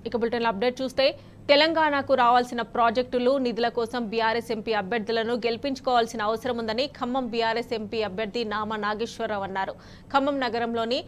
ఇక bulletin update చూస్తే తెలంగాణకు రావాల్సిన ప్రాజెక్టులు నిధుల కోసం బీఆర్ఎస్ ఎంపీ అభ్యర్థులను గెలిపించుకోవాల్సిన అవసరం ఉందని ఖమ్మం బీఆర్ఎస్ ఎంపీ అభ్యర్థి నామా నాగేశ్వరరావు అన్నారు. ఖమ్మం నగరంలోని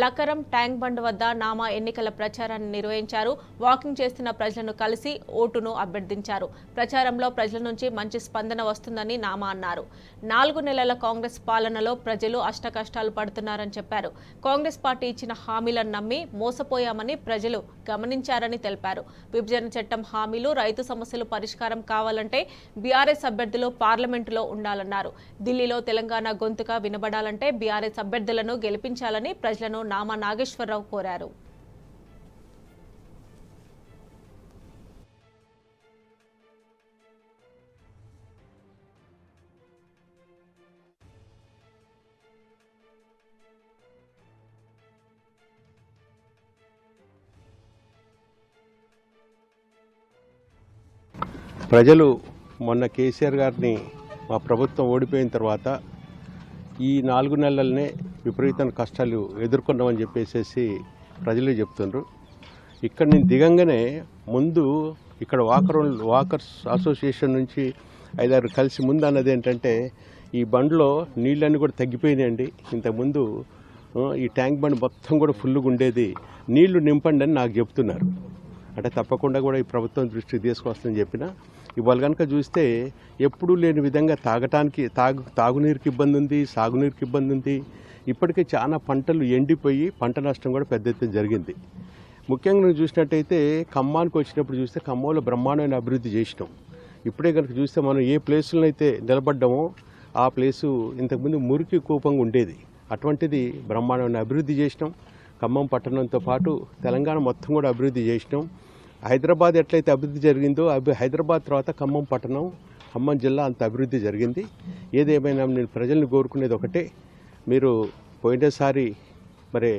లకరం ట్యాంక్ బండ్ వద్ద నామా ఎన్నికల ప్రచారాన్ని నిర్వహించారు. వాకింగ్ చేస్తున్న ప్రజలను కలిసి ఓటును అభ్యర్థించారు. ప్రచారంలో ప్రజల నుంచి మంచి స్పందన వస్తుందని నామా అన్నారు. 4 నెలల కాంగ్రెస్ పాలనలో ప్రజలు అష్టకష్టాలు పడుతున్నారని చెప్పారు. కాంగ్రెస్ పార్టీ ఇచ్చిన హామీలను నమ్మి మోసపోయామని ప్రజలు గమనించారని తెలిపారు. విభజన చట్టం హామీలు, రైతు సమస్యలు పరిష్కారం కావాలంటే బీఆర్ఎస్ అభ్యర్థులు పార్లమెంటులో ఉండాలన్నారు. ఢిల్లీలో తెలంగాణ గొంతుగా వినబడాలంటే బీఆర్ఎస్ అభ్యర్థులను గెలిపించాలని ప్రజలను నామా నాగేశ్వరరావు కోరారు. ప్రజలు మొన్న కేసీఆర్ గారిని మా ప్రభుత్వం ఓడిపోయిన తర్వాత ఈ 4 నెలలనే విపరీతమైన కష్టాలు ఎదుర్కొన్నామని చెప్పేసి ప్రజలే చెప్తున్నారు. ఇక్కడ నేను దిగంగానే ముందు ఇక్కడ వాకర్స్ అసోసియేషన్ నుంచి 5-6 కలిసి ముందు అన్నది ఏంటంటే ఈ బండ్లో నీళ్ళన్నీ కూడా తగ్గిపోయినాయండి. ఇంతకుముందు ఈ ట్యాంక్ బండ్ మొత్తం కూడా ఫుల్గా ఉండేది, నీళ్లు నింపండి అని నాకు చెప్తున్నారు. అంటే తప్పకుండా కూడా ఈ ప్రభుత్వం దృష్టికి తీసుకొస్తుందని చెప్పిన ఇవాళ కనుక చూస్తే ఎప్పుడూ లేని విధంగా తాగునీరుకి ఇబ్బంది ఉంది, సాగునీరుకి ఇబ్బంది ఉంది. ఇప్పటికే చాలా పంటలు ఎండిపోయి పంట నష్టం కూడా పెద్ద ఎత్తున జరిగింది. ముఖ్యంగా చూసినట్టయితే ఖమ్మానికి వచ్చినప్పుడు చూస్తే ఖమ్మంలో బ్రహ్మాండమైన అభివృద్ధి చేసినాం. ఇప్పుడే కనుక చూస్తే మనం ఏ ప్లేసులను అయితే నిలబడ్డామో ఆ ప్లేసు ఇంతకుముందు మురికి కూపంగా ఉండేది, అటువంటిది బ్రహ్మాండమైన అభివృద్ధి చేసినాం. ఖమ్మం పట్టణంతో పాటు తెలంగాణ మొత్తం కూడా అభివృద్ధి చేసినాం. హైదరాబాద్ ఎట్లయితే అభివృద్ధి జరిగిందో హైదరాబాద్ తర్వాత ఖమ్మం పట్టణం, ఖమ్మం జిల్లా అంత అభివృద్ధి జరిగింది. ఏదేమైనా నేను ప్రజల్ని కోరుకునేది ఒకటే, మీరు పోయినసారి మరి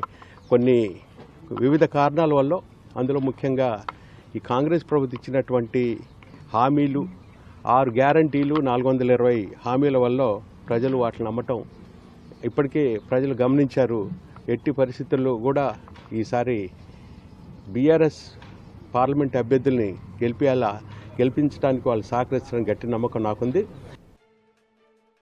కొన్ని వివిధ కారణాల వల్ల, అందులో ముఖ్యంగా ఈ కాంగ్రెస్ ప్రభుత్వం ఇచ్చినటువంటి హామీలు 6 గ్యారంటీలు 420 హామీల వల్ల ప్రజలు వాటిని నమ్మటం ఇప్పటికే ప్రజలు గమనించారు. ఎట్టి పరిస్థితుల్లో కూడా ఈసారి బీఆర్ఎస్ పార్లమెంట్ అభ్యర్థుల్ని గెలిపించడానికి వాళ్ళు సహకరిస్తారని గట్టి నమ్మకం నాకుంది.